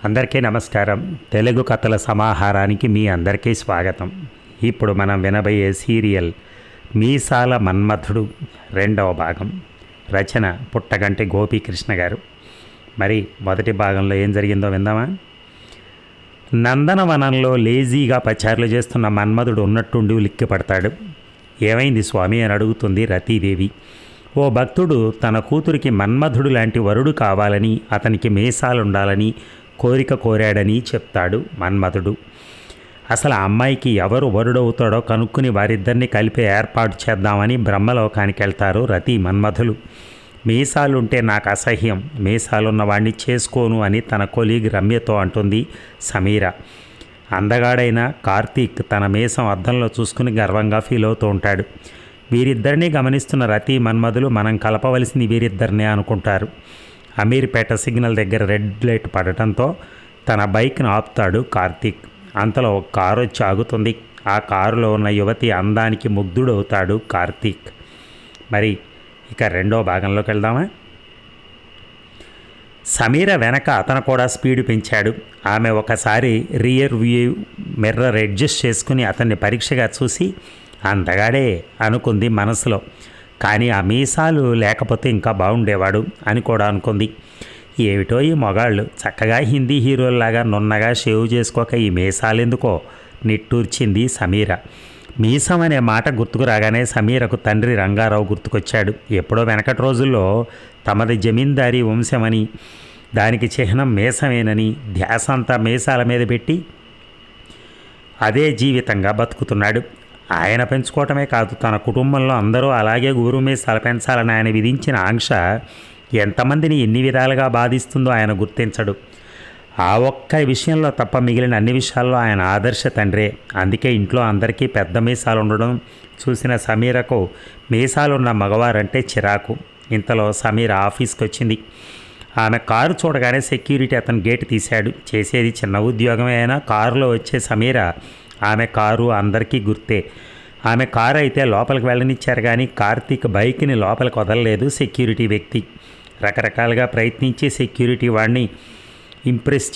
అందరికీ నమస్కారం. తెలుగు కథల సమాహారానికి మీ అందరికీ స్వాగతం. ఇప్పుడు మనం వినబోయే సీరియల్ మీసాల మన్మథుడు రెండవ భాగం. రచన పుట్టగంటి గోపీకృష్ణ గారు. మరి మొదటి భాగంలో ఏం జరిగిందో విందామా? నందనవనంలో లేజీగా పచారులు చేస్తున్న మన్మథుడు ఉన్నట్టుండి ఉలిక్కిపడతాడు. ఏమైంది స్వామి అని అడుగుతుంది రతీదేవి. ఓ భక్తుడు తన కూతురికి మన్మథుడు లాంటి వరుడు కావాలని, అతనికి మీసాలుండాలని కోరిక కోరాడని చెప్తాడు మన్మథుడు. అసలు ఆ అమ్మాయికి ఎవరు వరుడవుతాడో కనుక్కుని వారిద్దరిని కలిపి ఏర్పాటు చేద్దామని బ్రహ్మలోకానికి వెళ్తారు రతి మన్మథులు. మీసాలుంటే నాకు అసహ్యం, మీసాలున్న వాడిని చేసుకోను అని తన కొలీగ్ రమ్యతో అంటుంది సమీర. అందగాడైన కార్తీక్ తన మీసం అద్దంలో చూసుకుని గర్వంగా ఫీల్ అవుతూ ఉంటాడు. వీరిద్దరినీ గమనిస్తున్న రతి మన్మథులు మనం కలపవలసింది వీరిద్దరినే అనుకుంటారు. అమీర్పేట సిగ్నల్ దగ్గర రెడ్ లైట్ పడటంతో తన బైక్ను ఆపుతాడు కార్తీక్. అంతలో ఒక కారు వచ్చి ఆగుతుంది. ఆ కారులో ఉన్న యువతి అందానికి ముగ్ధుడవుతాడు కార్తీక్. మరి ఇక రెండో భాగంలోకి వెళ్దామా? సమీర వెనక అతను కూడా స్పీడ్ పెంచాడు. ఆమె ఒకసారి రియర్ వ్యూ మిర్రర్ అడ్జస్ట్ చేసుకుని అతన్ని పరీక్షగా చూసి అందగాడే అనుకుంది మనసులో. కానీ ఆ మీసాలు లేకపోతే ఇంకా బాగుండేవాడు అని కూడా అనుకుంది. ఏమిటో ఈ మొగాళ్ళు చక్కగా హిందీ హీరోల్లాగా నున్నగా షేవ్ చేసుకోక ఈ మీసాలు ఎందుకో నిట్టూర్చింది సమీర. మీసం అనే మాట గుర్తుకు రాగానే సమీరకు తండ్రి రంగారావు గుర్తుకొచ్చాడు. ఎప్పుడో వెనకటి రోజుల్లో తమది జమీందారీ వంశమని, దానికి చిహ్నం మీసమేనని ధ్యాస అంతా మీసాల మీద పెట్టి అదే జీవితంగా బతుకుతున్నాడు. ఆయన పెంచుకోవటమే కాదు, తన కుటుంబంలో అందరూ అలాగే గురు మీసాలు పెంచాలని ఆయన విధించిన ఆంక్ష ఎంతమందిని ఎన్ని విధాలుగా బాధిస్తుందో ఆయన గుర్తించడు. ఆ ఒక్క విషయంలో తప్ప మిగిలిన అన్ని విషయాల్లో ఆయన ఆదర్శ తండ్రే. అందుకే ఇంట్లో అందరికీ పెద్ద మీసాలు ఉండడం చూసిన సమీరకు మీసాలున్న మగవారంటే చిరాకు. ఇంతలో సమీర ఆఫీస్కి వచ్చింది. ఆమె కారు చూడగానే సెక్యూరిటీ అతను గేటు తీశాడు. చేసేది చిన్న ఉద్యోగమే అయినా కారులో వచ్చే సమీర ఆమె కారు అందరికీ గుర్తే. ఆమె కారు అయితే లోపలికి వెళ్ళనిచ్చారు, కానీ కార్తీక్ బైక్ని లోపలికి వదలలేదు సెక్యూరిటీ వ్యక్తి. రకరకాలుగా ప్రయత్నించి సెక్యూరిటీ వాడిని ఇంప్రెస్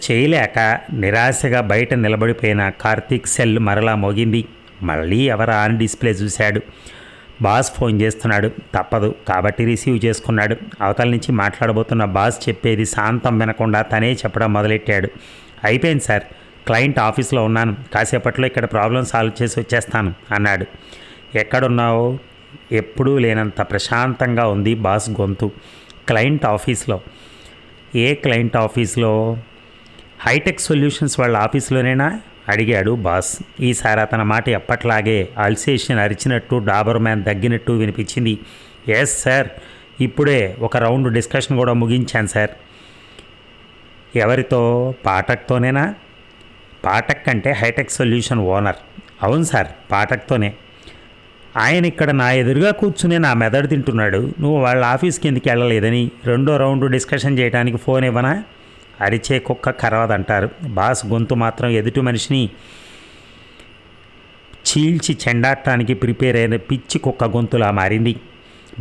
చేయలేక నిరాశగా బయట నిలబడిపోయిన కార్తీక్ సెల్ మరలా మోగింది. మళ్ళీ ఎవరు ఆన్ డిస్ప్లే చూశాడు. బాస్ ఫోన్ చేస్తున్నాడు. తప్పదు కాబట్టి రిసీవ్ చేసుకున్నాడు. అవతల నుంచి మాట్లాడబోతున్న బాస్ చెప్పేది శాంతం వినకుండా తనే చెప్పడం మొదలెట్టాడు. అయిపోయింది సార్, క్లయింట్ ఆఫీస్లో ఉన్నాను, కాసేపట్లో ఇక్కడ ప్రాబ్లం సాల్వ్ చేసి వచ్చేస్తాను అన్నాడు. ఎక్కడున్నావు? ఎప్పుడూ లేనంత ప్రశాంతంగా ఉంది బాస్ గొంతు. క్లయింట్ ఆఫీస్లో. ఏ క్లయింట్ ఆఫీస్లో? హైటెక్ సొల్యూషన్స్ వాళ్ళ ఆఫీస్లోనేనా అడిగాడు బాస్. ఈసారి అతని మాట ఎప్పట్లాగే అల్సేషన్ అరిచినట్టు డాబర్ మ్యాన్ దగ్గినట్టు వినిపించింది. ఎస్ సార్, ఇప్పుడే ఒక రౌండ్ డిస్కషన్ కూడా ముగించాను సార్. ఎవరితో? పాఠక్తోనేనా? పాఠక్ అంటే హైటెక్ సొల్యూషన్ ఓనర్. అవును సార్, పాఠక్తోనే. ఆయన ఇక్కడ నా ఎదురుగా కూర్చునే నా మెదడు తింటున్నాడు. నువ్వు వాళ్ళ ఆఫీస్కి ఎందుకు వెళ్ళలేదని రెండో రౌండ్ డిస్కషన్ చేయడానికి ఫోన్ ఇవ్వనా? అరిచే కుక్క కరవదంటారు. బాస్ గొంతు మాత్రం ఎదుటి మనిషిని చీల్చి చెండాటానికి ప్రిపేర్ అయిన పిచ్చి కుక్క గొంతులా మారింది.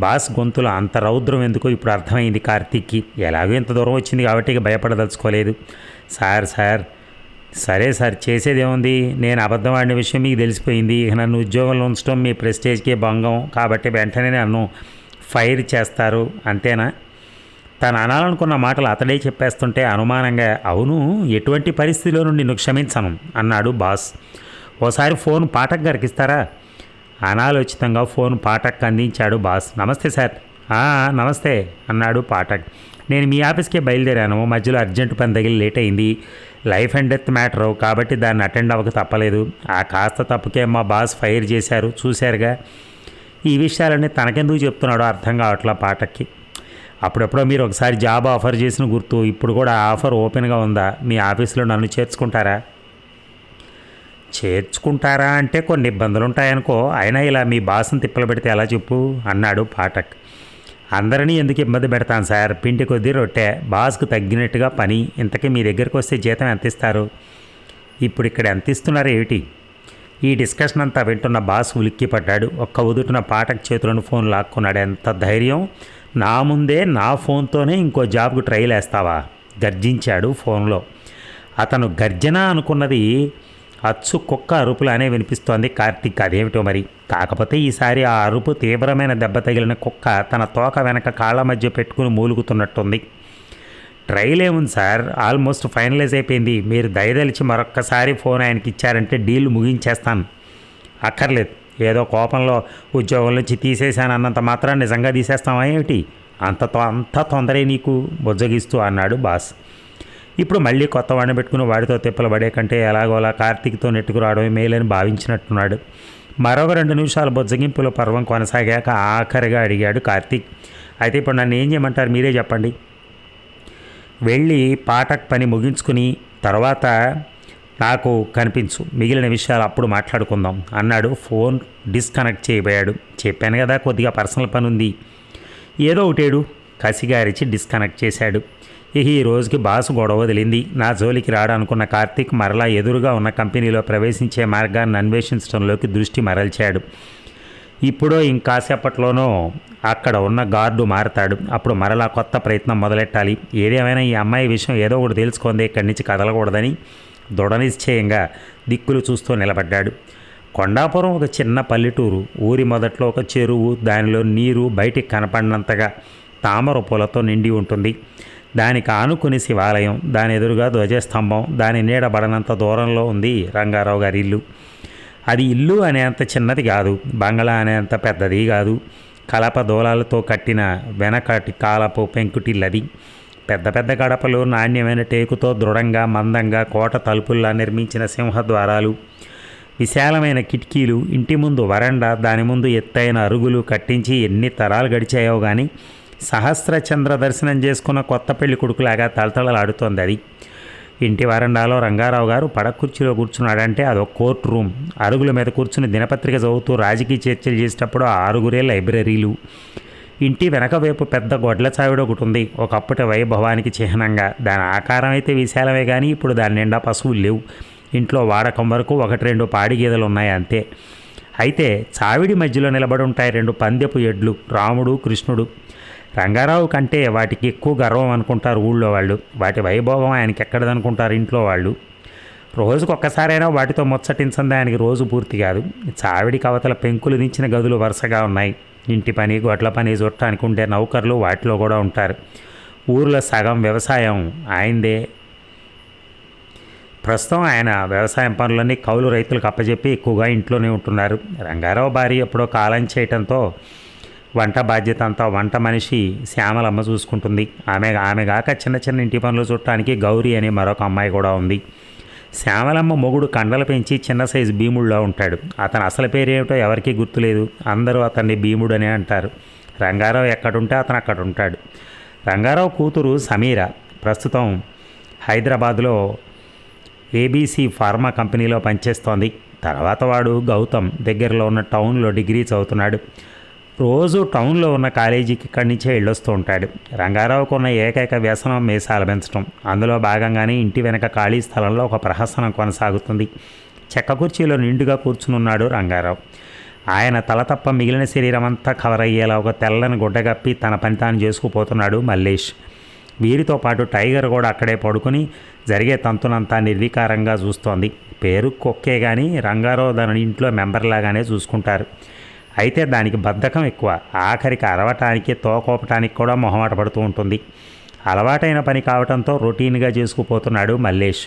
బాస్ గొంతులో అంత రౌద్రం ఎందుకో ఇప్పుడు అర్థమైంది కార్తీక్కి. ఎలాగో ఇంత దూరం వచ్చింది కాబట్టి ఇక భయపడదలుచుకోలేదు. సార్ సరే సార్, చేసేదేముంది? నేను అబద్ధం ఆడిన విషయం మీకు తెలిసిపోయింది. నన్ను ఉద్యోగంలో ఉంచడం మీ ప్రెస్టేజ్కే భంగం, కాబట్టి వెంటనే నన్ను ఫైర్ చేస్తారు, అంతేనా? తను అనాలనుకున్న మాటలు అతడే చెప్పేస్తుంటే అనుమానంగా, అవును, ఎటువంటి పరిస్థితిలో నుండి నిన్ను క్షమించను అన్నాడు బాస్. ఓసారి ఫోన్ పాఠక్ గారికి ఇస్తారా? అనాలోచితంగా ఫోన్ పాఠక్ అందించాడు బాస్. నమస్తే సార్. నమస్తే అన్నాడు పాఠక్. నేను మీ ఆఫీస్కే బయలుదేరాను, మధ్యలో అర్జెంటు పని తగిలి లేట్ అయింది. లైఫ్ అండ్ డెత్ మ్యాటరు కాబట్టి దాన్ని అటెండ్ అవ్వక తప్పలేదు. ఆ కాస్త తప్పుకే మా బాస్ ఫైర్ చేశారు, చూశారుగా. ఈ విషయాలన్నీ తనకెందుకు చెప్తున్నాడో అర్థం కావట్లా పాఠక్కి. అప్పుడెప్పుడో మీరు ఒకసారి జాబ్ ఆఫర్ చేసిన గుర్తు. ఇప్పుడు కూడా ఆఫర్ ఓపెన్గా ఉందా? మీ ఆఫీస్లో నన్ను చేర్చుకుంటారా అంటే కొన్ని ఇబ్బందులు ఉంటాయనుకో. అయినా ఇలా మీ బాస్ని తిప్పలు పెడితే ఎలా చెప్పు అన్నాడు పాఠక్. అందరినీ ఎందుకు ఇబ్బంది పెడతాను సార్, పిండి కొద్దీ రొట్టె, బాస్కు తగ్గినట్టుగా పని. ఇంతకీ మీ దగ్గరికి వస్తే జీతం ఎంత ఇస్తారు? ఇప్పుడు ఇక్కడ ఎంత ఇస్తున్నారు ఏమిటి? ఈ డిస్కషన్ అంతా వింటున్న బాస్ ఉలిక్కిపడ్డాడు. ఒక్క ఉదుటున పాఠక్ చేతులను ఫోన్ లాక్కున్నాడు. ఎంత ధైర్యం! నా ముందే నా ఫోన్తోనే ఇంకో జాబ్కు ట్రైల్ వేస్తావా, గర్జించాడు ఫోన్లో. అతను గర్జన అనుకున్నది అచ్చు కుక్క అరుపులానే వినిపిస్తోంది కార్తీక్. అదేమిటో మరి. కాకపోతే ఈసారి ఆ అరుపు తీవ్రమైన దెబ్బ తగిలిన కుక్క తన తోక వెనక కాళ్ళ మధ్య పెట్టుకుని మూలుగుతున్నట్టుంది. ట్రైల్ ఏముంది సార్, ఆల్మోస్ట్ ఫైనలైజ్ అయిపోయింది. మీరు దయదలిచి మరొక్కసారి ఫోన్ ఆయనకి ఇచ్చారంటే డీల్ ముగించేస్తాను. అక్కర్లేదు, ఏదో కోపంలో ఉద్యోగం నుంచి తీసేశాను అన్నంత మాత్రం నిజంగా తీసేస్తావా ఏమిటి? అంత తొందరే నీకు, బుజ్జగిస్తూ అన్నాడు బాస్. ఇప్పుడు మళ్ళీ కొత్త వాడిని పెట్టుకుని వాడితో తిప్పలు పడే కంటే ఎలాగోలా కార్తీక్తో నెట్టుకు రావడమే మేలని భావించినట్టున్నాడు. మరొక 2 నిమిషాలు బొజ్జగింపుల పర్వం కొనసాగాక ఆఖరిగా అడిగాడు కార్తీక్. అయితే ఇప్పుడు నన్ను ఏం చేయమంటారు, మీరే చెప్పండి. వెళ్ళి పాఠక్ పని ముగించుకుని తర్వాత నాకు కనిపించు, మిగిలిన విషయాలు అప్పుడు మాట్లాడుకుందాం అన్నాడు. ఫోన్ డిస్కనెక్ట్ చేయబోయాడు. చెప్పాను కదా కొద్దిగా పర్సనల్ పని ఉంది. ఏదో ఒకటేడు కసిగారిచి డిస్కనెక్ట్ చేశాడు. ఈ రోజుకి బాసు గొడవ వదిలింది. నా జోలికి రాడనుకున్న కార్తీక్ మరలా ఎదురుగా ఉన్న కంపెనీలో ప్రవేశించే మార్గాన్ని అన్వేషించడంలోకి దృష్టి మరల్చాడు. ఇప్పుడో ఇంకాసేపట్లోనో అక్కడ ఉన్న గార్డు మారతాడు. అప్పుడు మరలా కొత్త ప్రయత్నం మొదలెట్టాలి. ఏదేమైనా ఈ అమ్మాయి విషయం ఏదో ఒకటి తెలుసుకుందే, ఇక్కడి నుంచి కదలకూడదని దృఢ నిశ్చయంగా దిక్కులు చూస్తూ నిలబడ్డాడు. కొండాపురం ఒక చిన్న పల్లెటూరు. ఊరి మొదట్లో ఒక చెరువు, దానిలో నీరు బయటికి కనపడినంతగా తామర పూలతో నిండి ఉంటుంది. దానికి ఆనుకుని శివాలయం, దాని ఎదురుగా ధ్వజస్తంభం, దాని నీడబడనంత దూరంలో ఉంది రంగారావు గారి ఇల్లు. అది ఇల్లు అనేంత చిన్నది కాదు, బంగళా అనేంత పెద్దది కాదు. కలప దూలాలతో కట్టిన వెనకటి కాలపు పెంకుటిల్లది. పెద్ద పెద్ద గడపలు, నాణ్యమైన టేకుతో దృఢంగా మందంగా కోట తలుపుల్లా నిర్మించిన సింహద్వారాలు, విశాలమైన కిటికీలు, ఇంటి ముందు వరండా, దాని ముందు ఎత్తైన అరుగులు కట్టించి ఎన్ని తరాలు గడిచాయో కానీ సహస్రచంద్ర దర్శనం చేసుకున్న కొత్త పెళ్లి కొడుకులాగా తలతళలాడుతోంది అది. ఇంటి వరండాలో రంగారావు గారు పడకుర్చీలో కూర్చున్నాడంటే అదొక కోర్ట్ రూమ్. అరుగుల మీద కూర్చుని దినపత్రిక చదువుతూ రాజకీయ చర్చలు చేసేటప్పుడు ఆ 6 లైబ్రరీలు. ఇంటి వెనక వైపు పెద్ద గొడ్ల చావిడ ఒకటి ఉంది, ఒకప్పటి వైభవానికి చిహ్నంగా. దాని ఆకారం అయితే విశాలమే కానీ ఇప్పుడు దాని నిండా పశువులు లేవు. ఇంట్లో వాడకం వరకు 1-2 పాడి గేదెలు ఉన్నాయి అంతే. అయితే చావిడి మధ్యలో నిలబడి ఉంటాయి 2 పందెపు ఎడ్లు, రాముడు కృష్ణుడు. రంగారావు కంటే వాటికి ఎక్కువ గర్వం అనుకుంటారు ఊళ్ళో వాళ్ళు. వాటి వైభోగం ఆయనకి ఎక్కడదనుకుంటారు ఇంట్లో వాళ్ళు. రోజుకొక్కసారైనా వాటితో ముచ్చటించింది ఆయనకి రోజు పూర్తి కాదు. చావిడి కవతల పెంకులు దించిన గదులు వరుసగా ఉన్నాయి. ఇంటి పని, గొడ్ల పని చూడటానికి ఉండే నౌకర్లు వాటిలో కూడా ఉంటారు. ఊర్లో సగం వ్యవసాయం ఆయనదే. ప్రస్తుతం ఆయన వ్యవసాయం పనులన్నీ కౌలు రైతులకు అప్పచెప్పి ఎక్కువగా ఇంట్లోనే ఉంటున్నారు. రంగారావు భార్య ఎప్పుడో కాలం చేయటంతో వంట బాధ్యత అంతా వంట మనిషి శ్యామలమ్మ చూసుకుంటుంది. ఆమె కాక చిన్న చిన్న ఇంటి పనులు చూడటానికి గౌరీ అనే మరొక అమ్మాయి కూడా ఉంది. శ్యామలమ్మ మొగుడు కండలు పెంచి చిన్న సైజు భీముడిలో ఉంటాడు. అతను అసలు పేరేమిటో ఎవరికీ గుర్తులేదు. అందరూ అతన్ని భీముడు అనే అంటారు. రంగారావు ఎక్కడుంటే అతను అక్కడ ఉంటాడు. రంగారావు కూతురు సమీర ప్రస్తుతం హైదరాబాద్లో ఏబీసీ ఫార్మా కంపెనీలో పనిచేస్తోంది. తర్వాత వాడు గౌతమ్ దగ్గరలో ఉన్న టౌన్లో డిగ్రీ చదువుతున్నాడు. రోజు టౌన్లో ఉన్న కాలేజీకి ఇక్కడి నుంచే వెళ్ళొస్తూ ఉంటాడు. రంగారావుకు ఉన్న ఏకైక వ్యసనం మీసాలు పెంచడం. అందులో భాగంగానే ఇంటి వెనక ఖాళీ స్థలంలో ఒక ప్రహసనం కొనసాగుతుంది. చెక్క కుర్చీలో నిండుగా కూర్చునున్నాడు రంగారావు. ఆయన తల తప్ప మిగిలిన శరీరం అంతా కవర్ అయ్యేలా ఒక తెల్లని గుడ్డ కప్పి తన పని తాను చేసుకుపోతున్నాడు మల్లేష్. వీరితో పాటు టైగర్ కూడా అక్కడే పడుకుని జరిగే తంతునంతా నిర్వికారంగా చూస్తోంది. పేరు కుక్కే కానీ రంగారావు దాని ఇంట్లో మెంబర్లాగానే చూసుకుంటారు. అయితే దానికి బద్ధకం ఎక్కువ. ఆఖరికి అరవటానికి తోకోపటానికి కూడా మొహమాట పడుతూ ఉంటుంది. అలవాటైన పని కావడంతో రొటీన్గా చేసుకుపోతున్నాడు మల్లేష్.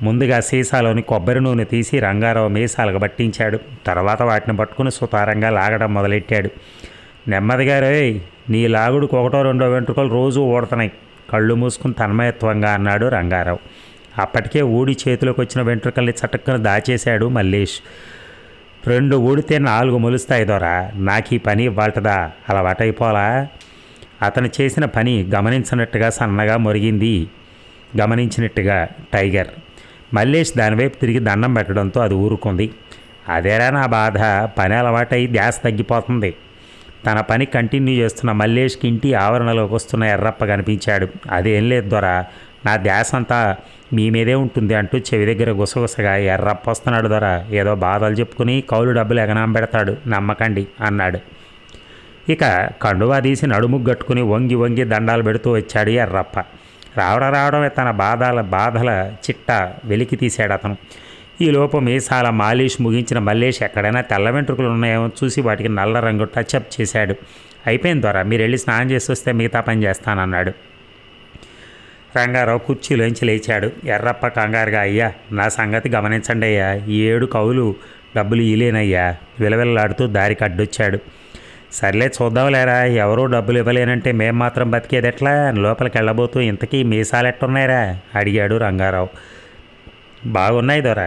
ముందుగా సీసాలోని కొబ్బరి నూనె తీసి రంగారావు మీసాలకు పట్టించాడు. తర్వాత వాటిని పట్టుకుని సుతారంగా లాగడం మొదలెట్టాడు. నెమ్మదిగా రే, నీ లాగుడికి 1-2 వెంట్రుకలు రోజూ ఊడుతున్నాయి, కళ్ళు మూసుకుని తన్మయత్వంగా అన్నాడు రంగారావు. అప్పటికే ఊడి చేతిలోకి వచ్చిన వెంట్రుకల్ని చటుక్కున దాచేశాడు మల్లేష్. 2 ఊడితే 4 మొలుస్తాయి దొరా, నాకు ఈ పని ఇవ్వాల్టదా, అలవాటైపోలా. అతను చేసిన పని గమనించినట్టుగా సన్నగా మొరిగింది గమనించినట్టుగా టైగర్. మల్లేష్ దానివైపు తిరిగి దండం పెట్టడంతో అది ఊరుకుంది. అదేరా నా బాధ, పని అలవాటై ధ్యాస తగ్గిపోతుంది. తన పని కంటిన్యూ చేస్తున్న మల్లేష్కి ఇంటి ఆవరణలోకి వస్తున్న ఎర్రప్ప కనిపించాడు. అదేం లేదు దొరా, నా ధ్యాస అంతా మీ మీదే ఉంటుంది అంటూ చెవి దగ్గర గుసగుసగా ఎర్రప్ప వస్తున్నాడు దొరా, ఏదో బాధలు చెప్పుకుని కౌలు డబ్బులు ఎగనాం పెడతాడు, నమ్మకండి అన్నాడు. ఇక కండువా తీసి నడుముకు కట్టుకుని వంగి వంగి దండాలు పెడుతూ వచ్చాడు ఎర్రప్ప. రావడమే తన బాధల చిట్ట వెలికి తీశాడు అతను. ఈలోపు మీసాల మాలిష్ ముగించిన మల్లేష్ ఎక్కడైనా తెల్ల వెంట్రుకలు ఉన్నాయేమో చూసి వాటికి నల్ల రంగు టచ్అప్ చేశాడు. అయిపోయింది ద్వారా, మీరు వెళ్ళి స్నానం చేసి వస్తే మిగతా పని చేస్తానన్నాడు. రంగారావు కుర్చీలోంచి లేచాడు. ఎర్రప్ప కంగారుగా, అయ్యా నా సంగతి గమనించండి అయ్యా, ఈ 7 కవులు డబ్బులు ఇలేనయ్యా విలవిల్లాడుతూ దారికి అడ్డొచ్చాడు. సర్లే చూద్దాంలేరా, ఎవరూ డబ్బులు ఇవ్వలేనంటే మేం మాత్రం బతికేది ఎట్లా? లోపలికి వెళ్ళబోతూ ఇంతకీ మీసాలు ఎట్టున్నాయిరా అడిగాడు రంగారావు. బాగున్నాయి దొర.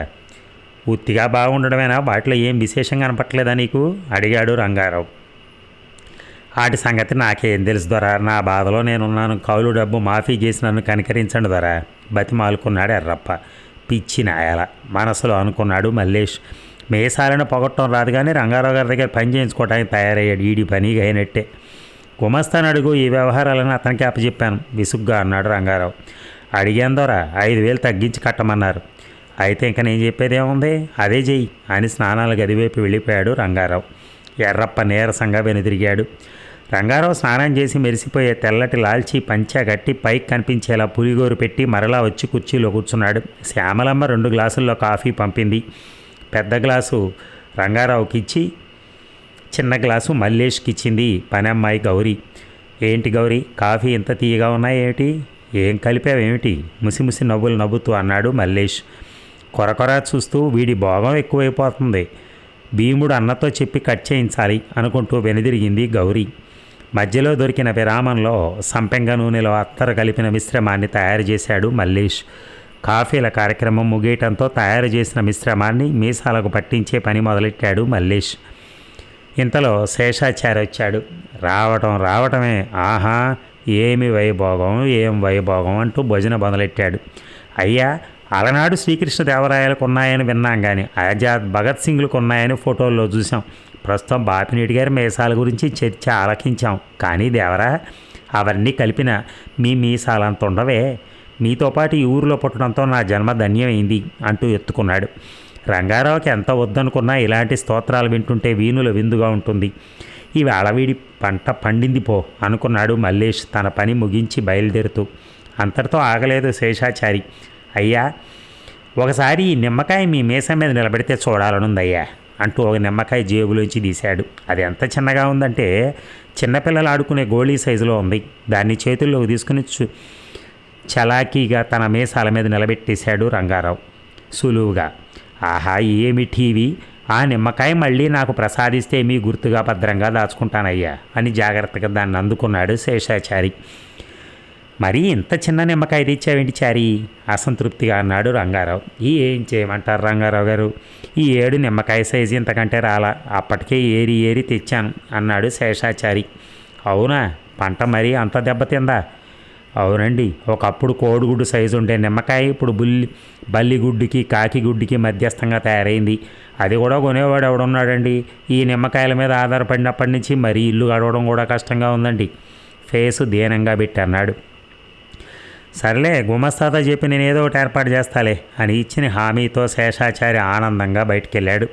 ఉత్తిగా బాగుండడమేనా, వాటిలో ఏం విశేషం కనపట్లేదా నీకు అడిగాడు రంగారావు. వాటి సంగతి నాకేం తెలుసు దొర, నా బాధలో నేనున్నాను, కౌలు డబ్బు మాఫీ చేసి నన్ను కనికరించండి దొర బతిమాలుకున్నాడు ఎర్రప్ప. పిచ్చి నాయాల మనసులో అనుకున్నాడు మల్లేష్. మేసాలను పొగట్టడం రాదు కానీ రంగారావు గారి దగ్గర పని చేయించుకోవడానికి తయారయ్యాడు. ఈడి పనిగా అయినట్టే. గుమస్తాను అడుగు, ఈ వ్యవహారాలను అతనికి అప్పచెప్పాను విసుగ్గా అన్నాడు రంగారావు. అడిగాను దొర, 5,000 తగ్గించి కట్టమన్నారు. అయితే ఇంకా నేను చెప్పేదేముంది, అదే చెయ్యి అని స్నానాల గదివైపు వెళ్ళిపోయాడు రంగారావు. ఎర్రప్ప నీరసంగా వెనుదిరిగాడు. రంగారావు స్నానం చేసి మెరిసిపోయే తెల్లటి లాల్చీ పంచా కట్టి పైకి కనిపించేలా పులిగోరు పెట్టి మరలా వచ్చి కుర్చీలో కూర్చున్నాడు. శ్యామలమ్మ 2 గ్లాసుల్లో కాఫీ పంపింది. పెద్ద గ్లాసు రంగారావుకి ఇచ్చి చిన్న గ్లాసు మల్లేష్కి ఇచ్చింది పనమ్మాయి గౌరీ. ఏంటి గౌరీ, కాఫీ ఇంత తీయగా ఉన్నాయేమిటి, ఏం కలిపావేమిటి ముసిముసి నవ్వులు నవ్వుతూ అన్నాడు మల్లేష్. కొరకొర చూస్తూ, వీడి భోగం ఎక్కువైపోతుంది, భీముడు అన్నతో చెప్పి కట్ చేయించాలి అనుకుంటూ వెనుదిరిగింది గౌరీ. మధ్యలో దొరికిన విరామంలో సంపెంగ నూనెలో అత్తరు కలిపిన మిశ్రమాన్ని తయారు చేశాడు మల్లేష్. కాఫీల కార్యక్రమం ముగియటంతో తయారు చేసిన మిశ్రమాన్ని మీసాలకు పట్టించే పని మొదలెట్టాడు మల్లేష్. ఇంతలో శేషాచారి వచ్చాడు. రావటమే ఆహా ఏమి వైభోగం, ఏం వైభోగం అంటూ భజన మొదలెట్టాడు. అయ్యా, అలనాడు శ్రీకృష్ణదేవరాయలకు ఉన్నాయని విన్నాం కానీ ఆజాద్ భగత్ సింగ్లకు ఉన్నాయని ఫోటోల్లో చూసాం. ప్రస్తుతం బాపినీటి గారి మీసాల గురించి చర్చ ఆలకించాం. కానీ దేవరా, అవన్నీ కలిపిన మీ మీసాలంత ఉండవే. మీతో పాటు ఈ ఊరిలో పుట్టడంతో నా జన్మ ధన్యమైంది అంటూ ఎత్తుకున్నాడు. రంగారావుకి ఎంత వద్దనుకున్నా ఇలాంటి స్తోత్రాలు వింటుంటే వీణుల విందుగా ఉంటుంది. ఈ వేళవీడి పంట పండింది పో అనుకున్నాడు మల్లేష్ తన పని ముగించి బయలుదేరుతూ. అంతటితో ఆగలేదు శేషాచారి. అయ్యా, ఒకసారి ఈ నిమ్మకాయ మీ మీసం మీద నిలబెడితే చూడాలనుందయ్యా అంటూ ఒక నిమ్మకాయ జేబులోంచి తీశాడు. అది ఎంత చిన్నగా ఉందంటే చిన్నపిల్లలు ఆడుకునే గోళీ సైజులో ఉంది. దాన్ని చేతుల్లోకి తీసుకుని చలాకీగా తన మీసాల మీద నిలబెట్టేశాడు రంగారావు సులువుగా. ఆహా ఏమి టీవీ, ఆ నిమ్మకాయ మళ్ళీ నాకు ప్రసాదిస్తే మీ గుర్తుగా భద్రంగా దాచుకుంటానయ్యా అని జాగ్రత్తగా దాన్ని అందుకున్నాడు శేషాచారి. మరీ ఇంత చిన్న నిమ్మకాయ తెచ్చావేంటి చారి అసంతృప్తిగా అన్నాడు రంగారావు. ఏం చేయమంటారు రంగారావు గారు, ఈ 7 నిమ్మకాయ సైజు ఇంతకంటే రాలా, అప్పటికే ఏరి తెచ్చాను అన్నాడు శేషాచారి. అవునా, పంట మరీ అంత దెబ్బతిందా? అవునండి, ఒకప్పుడు కోడిగుడ్డు సైజు ఉండే నిమ్మకాయ ఇప్పుడు బల్లిగుడ్డుకి కాకిగుడ్డుకి మధ్యస్థంగా తయారైంది. అది కూడా కొనేవాడు ఎవడున్నాడండి? ఈ నిమ్మకాయల మీద ఆధారపడినప్పటి నుంచి మరీ ఇల్లు గడవడం కూడా కష్టంగా ఉందండి ఫేసు దీనంగా పెట్టి అన్నాడు. సర్లే, గుమస్తాతో చెప్పి నేను ఏదో ఒకటి ఏర్పాటు చేస్తాలే అని ఇచ్చిన హామీతో శేషాచారి ఆనందంగా బయటికెళ్ళాడు.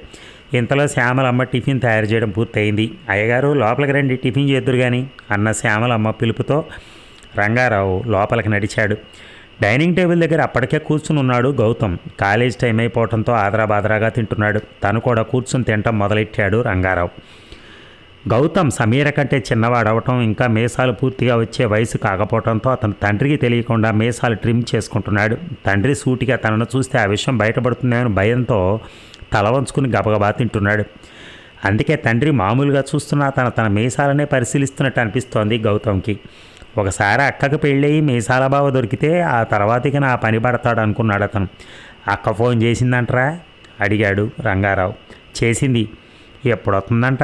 ఇంతలో శ్యామలమ్మ టిఫిన్ తయారు చేయడం పూర్తయింది. అయ్యగారు లోపలికి రండి, టిఫిన్ చేద్దురు కానీ అన్న శ్యామలమ్మ పిలుపుతో రంగారావు లోపలికి నడిచాడు. డైనింగ్ టేబుల్ దగ్గర అప్పటికే కూర్చుని ఉన్నాడు గౌతమ్. కాలేజ్ టైం అయిపోవడంతో ఆదరాబాదరాగా తింటున్నాడు. తను కూడా కూర్చుని తినటం మొదలెట్టాడు రంగారావు. గౌతమ్ సమీర కంటే చిన్నవాడవటం, ఇంకా మీసాలు పూర్తిగా వచ్చే వయసు కాకపోవడంతో అతను తండ్రికి తెలియకుండా మీసాలు ట్రిమ్ చేసుకుంటున్నాడు. తండ్రి సూటిగా తనను చూస్తే ఆ విషయం బయటపడుతుందేమని భయంతో తల వంచుకుని గబగబా తింటున్నాడు. అందుకే తండ్రి మామూలుగా చూస్తున్నా తన మీసాలనే పరిశీలిస్తున్నట్టు అనిపిస్తోంది గౌతమ్కి. ఒకసారి అక్కకు పెళ్ళయి మీసాల బావ దొరికితే ఆ తర్వాతకి నా పని పడతాడు అనుకున్నాడు అతను. అక్క ఫోన్ చేసిందంటరా అడిగాడు రంగారావు. చేసింది. ఎప్పుడొస్తుందంట?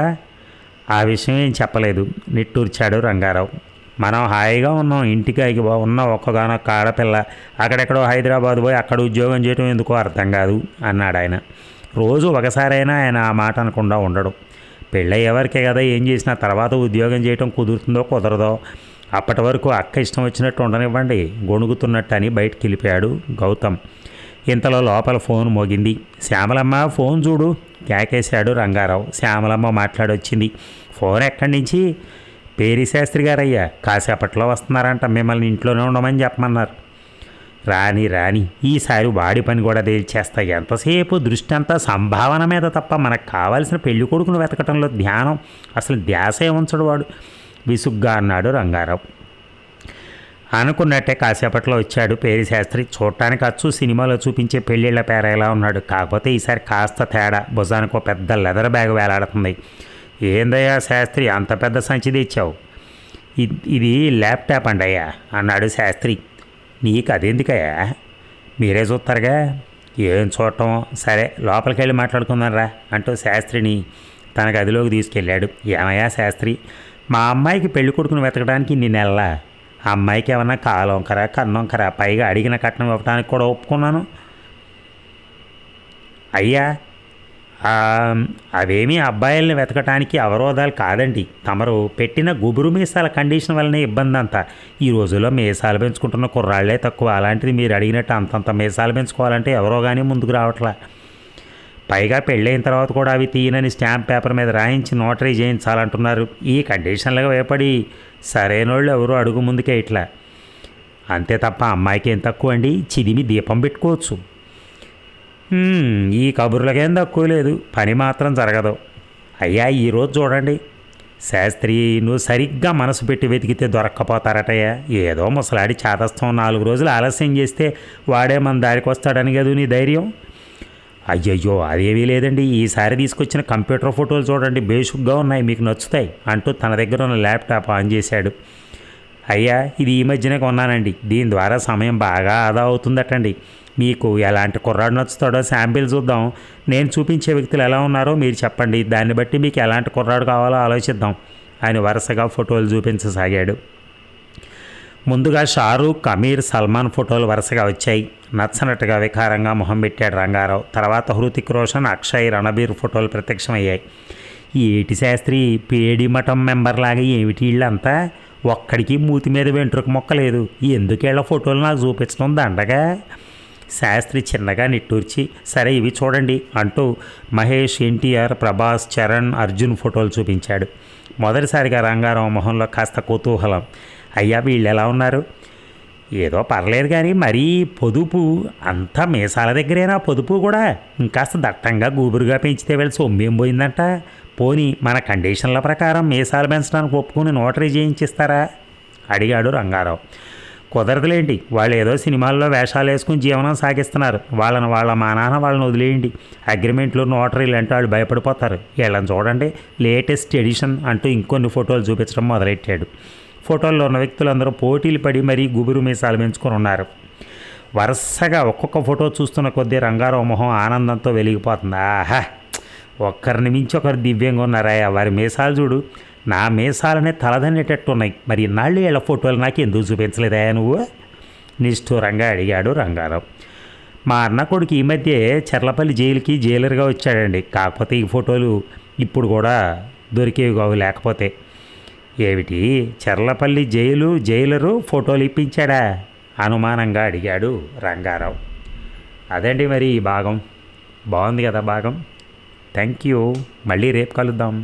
ఆ విషయం ఏం చెప్పలేదు నిట్టూర్చాడు రంగారావు. మనం హాయిగా ఉన్నాం, ఇంటికి ఉన్న ఒక్కగానొక్క ఆడపిల్ల అక్కడెక్కడో హైదరాబాద్ పోయి అక్కడ ఉద్యోగం చేయడం ఎందుకో అర్థం కాదు అన్నాడు ఆయన. రోజు ఒకసారైనా ఆయన ఆ మాట అనకుండా ఉండడు. పెళ్ళయ్యేవరకే కదా ఏం చేసినా, తర్వాత ఉద్యోగం చేయటం కుదురుతుందో కుదరదో, అప్పటి వరకు అక్క ఇష్టం వచ్చినట్టు ఉండనివ్వండి గొణుగుతున్నట్టు అని బయటికి వెళ్ళిపోయాడు గౌతమ్. ఇంతలో లోపల ఫోన్ మోగింది. శ్యామలమ్మ ఫోన్ చూడు కేకేశాడు రంగారావు. శ్యామలమ్మ మాట్లాడొచ్చింది. ఫోన్ ఎక్కడి నుంచి? పేరి శాస్త్రి గారయ్యా, కాసేపట్లో వస్తున్నారంట, మిమ్మల్ని ఇంట్లోనే ఉండమని చెప్పమన్నారు. రాని ఈసారి వాడి పని కూడా తేల్చేస్తా. ఎంతసేపు దృష్టి అంతా సంభావన మీద తప్ప మనకు కావాల్సిన పెళ్లి కొడుకును వెతకటంలో ధ్యానం అసలు ధ్యాసే ఉంచడు వాడు విసుగ్గా అన్నాడు రంగారావు. అనుకున్నట్టే కాసేపట్లో వచ్చాడు పేరి శాస్త్రి. చూడటానికి అచ్చు సినిమాలో చూపించే పెళ్ళిళ్ళ పేరేలా ఉన్నాడు. కాకపోతే ఈసారి కాస్త తేడా. భుజానికి ఒక పెద్ద లెదర్ బ్యాగ్ వేలాడుతుంది. ఏందయ్యా శాస్త్రి, అంత పెద్ద సంచి తెచ్చావు? ఇది ల్యాప్టాప్ అండి అయ్యా అన్నాడు శాస్త్రి. నీకు అదెందుకయ్యా? మీరే చూస్తారుగా. ఏం చూడటం, సరే లోపలికి వెళ్ళి మాట్లాడుకుందాం రా అంటూ శాస్త్రిని తన గదిలోకి తీసుకెళ్ళాడు. ఏమయ్యా శాస్త్రి, మా అమ్మాయికి పెళ్లి కొడుకును వెతకడానికి ఇన్ని నెలలా? ఆ అమ్మాయికి ఏమన్నా కాలొంకరా కన్నొంకరా? పైగా అడిగిన కట్నం ఇవ్వడానికి కూడా ఒప్పుకున్నాను. అయ్యా అవేమీ అబ్బాయిల్ని వెతకటానికి అవరోధాలు కాదండి. తమరు పెట్టిన గుబురు మీసాల కండిషన్ వల్లనే ఇబ్బంది అంతా. ఈ రోజుల్లో మీసాలు పెంచుకుంటున్న కుర్రాళ్లే తక్కువ. అలాంటిది మీరు అడిగినట్టు అంతంత మీసాలు పెంచుకోవాలంటే ఎవరో కానీ ముందుకు రావట్లా. పైగా పెళ్ళైన తర్వాత కూడా అవి తీయనని స్టాంప్ పేపర్ మీద రాయించి నోటరీ చేయించాలంటున్నారు. ఈ కండిషన్లుగా వేపడి సరైనోళ్ళు ఎవరు అడుగు ముందుకే ఇట్లా. అంతే తప్ప అమ్మాయికి ఏం తక్కువ అండి? చిదిమి దీపం పెట్టుకోవచ్చు. ఈ కబుర్లకేం తక్కువ లేదు, పని మాత్రం జరగదు. అయ్యా ఈరోజు చూడండి శాస్త్రి, నువ్వు సరిగ్గా మనసు పెట్టి వెతికితే దొరక్కపోతారటయ్యా. ఏదో ముసలాడి చాదస్తం 4 రోజులు ఆలస్యం చేస్తే వాడే మన దారికి వస్తాడని కదా నీ ధైర్యం. అయ్యయ్యో అదేమీ లేదండి, ఈసారి తీసుకొచ్చిన కంప్యూటర్ ఫోటోలు చూడండి, బేషుగ్గా ఉన్నాయి, మీకు నచ్చుతాయి అంటూ తన దగ్గర ఉన్న ల్యాప్టాప్ ఆన్ చేశాడు. అయ్యా ఇది ఈ మధ్యనే కొన్నానండి, దీని ద్వారా సమయం బాగా ఆదా అవుతుందటండి. మీకు ఎలాంటి కుర్రాడు నచ్చుతాడో శాంపిల్ చూద్దాం. నేను చూపించే వ్యక్తులు ఎలా ఉన్నారో మీరు చెప్పండి, దాన్ని బట్టి మీకు ఎలాంటి కుర్రాడు కావాలో ఆలోచిద్దాం ఆయన వరుసగా ఫోటోలు చూపించసాగాడు. ముందుగా షారూక్, అమీర్, సల్మాన్ ఫోటోలు వరుసగా వచ్చాయి. నచ్చనట్టుగా వికారంగా మొహం పెట్టాడు రంగారావు. తర్వాత హృతిక్ రోషన్, అక్షయ్, రణబీర్ ఫోటోలు ప్రత్యక్షమయ్యాయి. ఏటి శాస్త్రి, పేడి మఠం మెంబర్లాగా ఏమిటి వీళ్ళంతా? ఒక్కడికి మూతి మీద వెంట్రుక మొక్కలేదు. ఎందుకేళ్ళ ఫోటోలు నాకు చూపించడం దండగా? శాస్త్రి చిన్నగా నిట్టూర్చి సరే ఇవి చూడండి అంటూ మహేష్, ఎన్టీఆర్, ప్రభాస్, చరణ్, అర్జున్ ఫోటోలు చూపించాడు. మొదటిసారిగా రంగారావు మొహంలో కాస్త కుతూహలం. అయ్యా వీళ్ళు ఎలా ఉన్నారు? ఏదో పర్లేదు కానీ మరీ పొదుపు అంతా మీసాల దగ్గరేనా పొదుపు కూడా? ఇంకాస్త దట్టంగా గూబురుగా పెంచితే వెళ్ళి సొమ్మేం పోయిందంట. పోనీ మన కండిషన్ల ప్రకారం మీసాలు పెంచడానికి ఒప్పుకుని నోటరీ చేయించిస్తారా అడిగాడు రంగారావు. కుదరదులేండి, వాళ్ళు ఏదో సినిమాల్లో వేషాలు వేసుకుని జీవనం సాగిస్తున్నారు. వాళ్ళ మా నాన్న వాళ్ళని వదిలేయండి. అగ్రిమెంట్లు, నోటరీలు అంటే వాళ్ళు భయపడిపోతారు. వీళ్ళని చూడండి, లేటెస్ట్ ఎడిషన్ అంటూ ఇంకొన్ని ఫోటోలు చూపించడం మొదలెట్టాడు. ఫోటోల్లో ఉన్న వ్యక్తులందరూ పోటీలు పడి మరీ గుబురు మీసాలు పెంచుకొని ఉన్నారు. వరుసగా ఒక్కొక్క ఫోటో చూస్తున్న కొద్దీ రంగారావు మొహం ఆనందంతో వెలిగిపోతుంది. ఆహా, ఒక్కరిని మించి ఒకరు దివ్యంగా ఉన్నారా? వారి మీసాలు చూడు, నా మీసాలనే తలదన్నేటట్టున్నాయి. మరి ఇన్నాళ్ళు వీళ్ళ ఫోటోలు నాకు ఎందుకు చూపించలేదా నువ్వు? నిష్ఠూరంగా అడిగాడు రంగారావు. మా అన్న కొడుకు ఈ మధ్య చర్లపల్లి జైలుకి జైలర్గా వచ్చాడండి. కాకపోతే ఈ ఫోటోలు ఇప్పుడు కూడా దొరికేవి కావు. లేకపోతే ఏమిటి, చర్లపల్లి జైలరు ఫోటోలు ఇప్పించాడా అనుమానంగా అడిగాడు రంగారావు. అదండి మరి ఈ భాగం బాగుంది కదా భాగం. థ్యాంక్ యూ, మళ్ళీ రేపు కలుద్దాం.